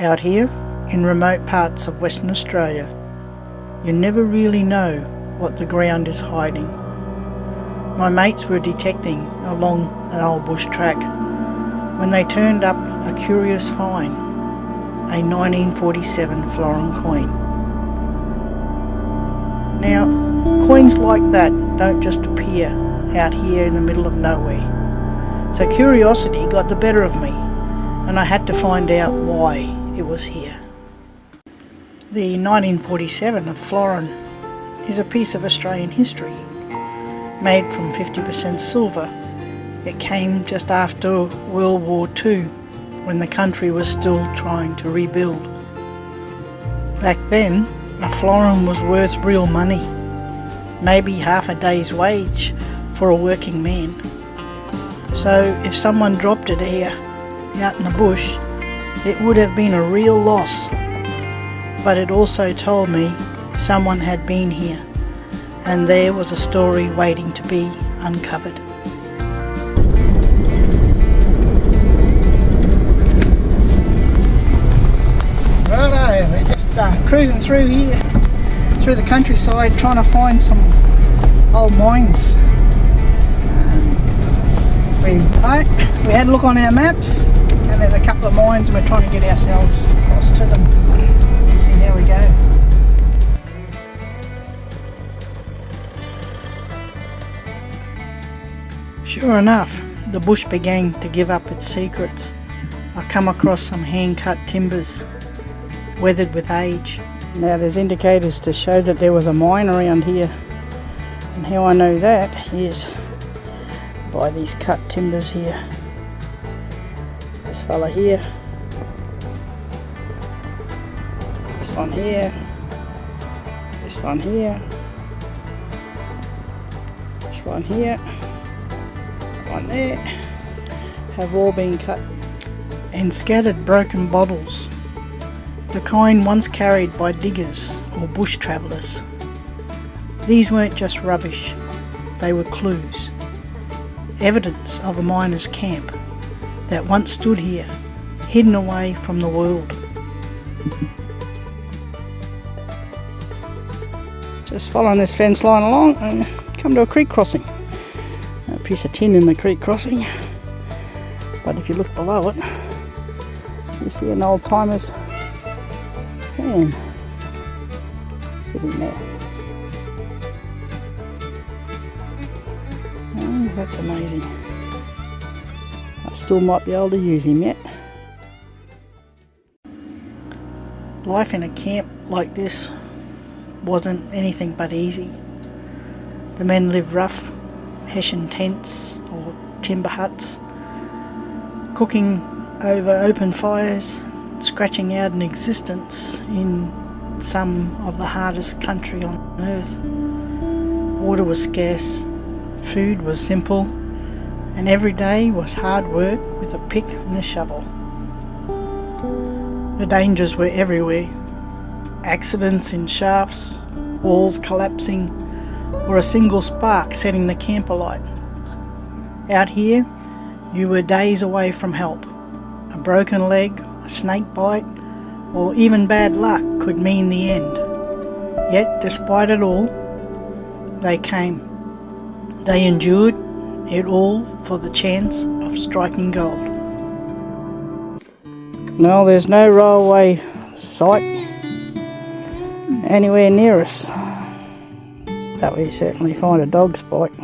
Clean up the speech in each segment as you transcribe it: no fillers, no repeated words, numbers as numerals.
Out here, in remote parts of Western Australia, you never really know what the ground is hiding. My mates were detecting along an old bush track when they turned up a curious find, a 1947 florin coin. Now, coins like that don't just appear out here in the middle of nowhere. So curiosity got the better of me, and I had to find out why it was here. The 1947 florin is a piece of Australian history, made from 50% silver. It came just after World War II, when the country was still trying to rebuild. Back then, a florin was worth real money, maybe half a day's wage for a working man. So if someone dropped it here, out in the bush, it would have been a real loss. But it also told me someone had been here, and there was a story waiting to be uncovered. Righto, we're just cruising through here, through the countryside, trying to find some old mines. We had a look on our maps, and there's a couple of mines, and we're trying to get ourselves across to them. Let's see how we go. Sure enough, the bush began to give up its secrets. I come across some hand-cut timbers, weathered with age. Now there's indicators to show that there was a mine around here, and how I know that is by these cut timbers here. This fella here, this one here, this one here, this one here, one there, have all been cut. And scattered broken bottles, the kind once carried by diggers or bush travellers. These weren't just rubbish, they were clues. Evidence of a miner's camp that once stood here, hidden away from the world. Just following this fence line along and come to a creek crossing. A piece of tin in the creek crossing, but if you look below it, you see an old timer's hand sitting there. That's amazing. I still might be able to use him yet. Life in a camp like this wasn't anything but easy. The men lived rough, hessian tents or timber huts, cooking over open fires, scratching out an existence in some of the hardest country on earth. Water was scarce. Food was simple, and every day was hard work with a pick and a shovel. The dangers were everywhere. Accidents in shafts, walls collapsing, or a single spark setting the camp alight. Out here, you were days away from help. A broken leg, a snake bite, or even bad luck could mean the end. Yet, despite it all, they came. They endured it all for the chance of striking gold. No, there's no railway site anywhere near us, but we certainly find a dog spike.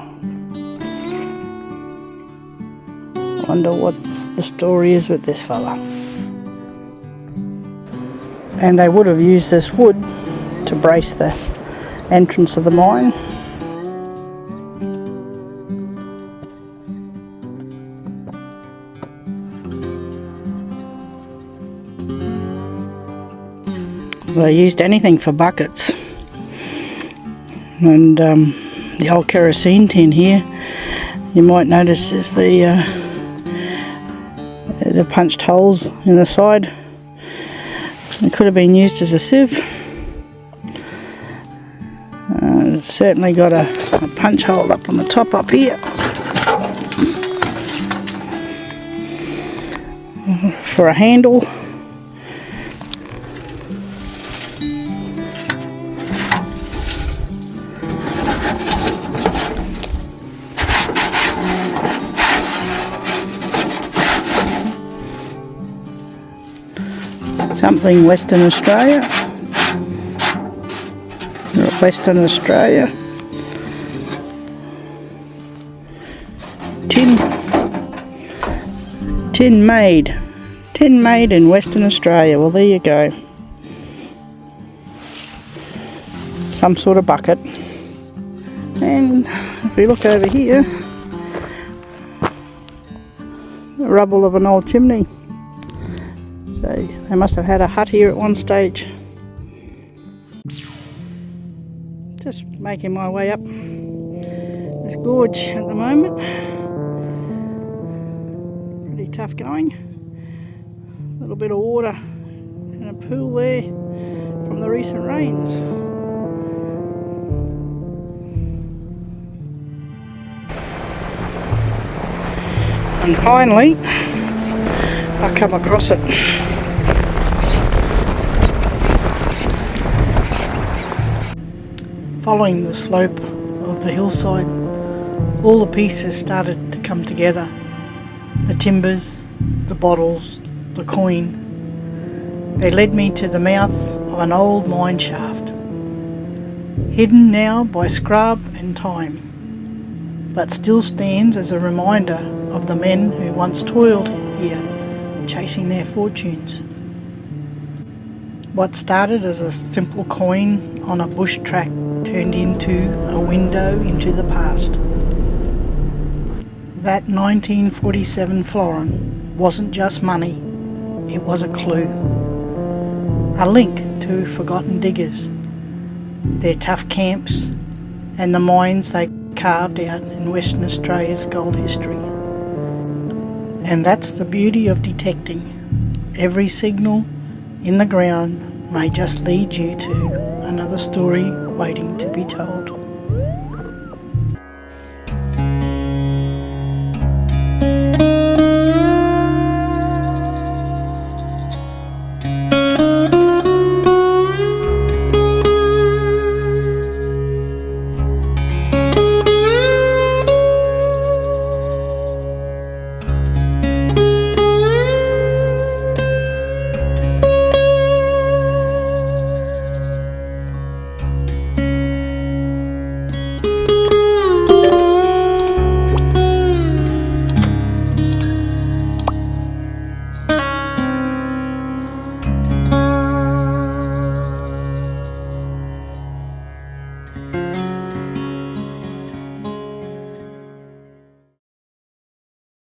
Wonder what the story is with this fella. And they would have used this wood to brace the entrance of the mine. They used anything for buckets, and the old kerosene tin here, you might notice, is the punched holes in the side. It could have been used as a sieve. It's certainly got a punch hole up on the top up here for a handle. Something Western Australia. Western Australia. Tin made. Tin made in Western Australia. Well, there you go. Some sort of bucket. And if we look over here, the rubble of an old chimney. So they must have had a hut here at one stage. Just making my way up this gorge at the moment. Pretty tough going. A little bit of water in a pool there from the recent rains. And finally, I come across it. Following the slope of the hillside, all the pieces started to come together. The timbers, the bottles, the coin. They led me to the mouth of an old mine shaft, hidden now by scrub and time, but still stands as a reminder of the men who once toiled here, chasing their fortunes. What started as a simple coin on a bush track turned into a window into the past. That 1947 florin wasn't just money, it was a clue. A link to forgotten diggers, their tough camps, and the mines they carved out in Western Australia's gold history. And that's the beauty of detecting. Every signal in the ground may just lead you to another story waiting to be told.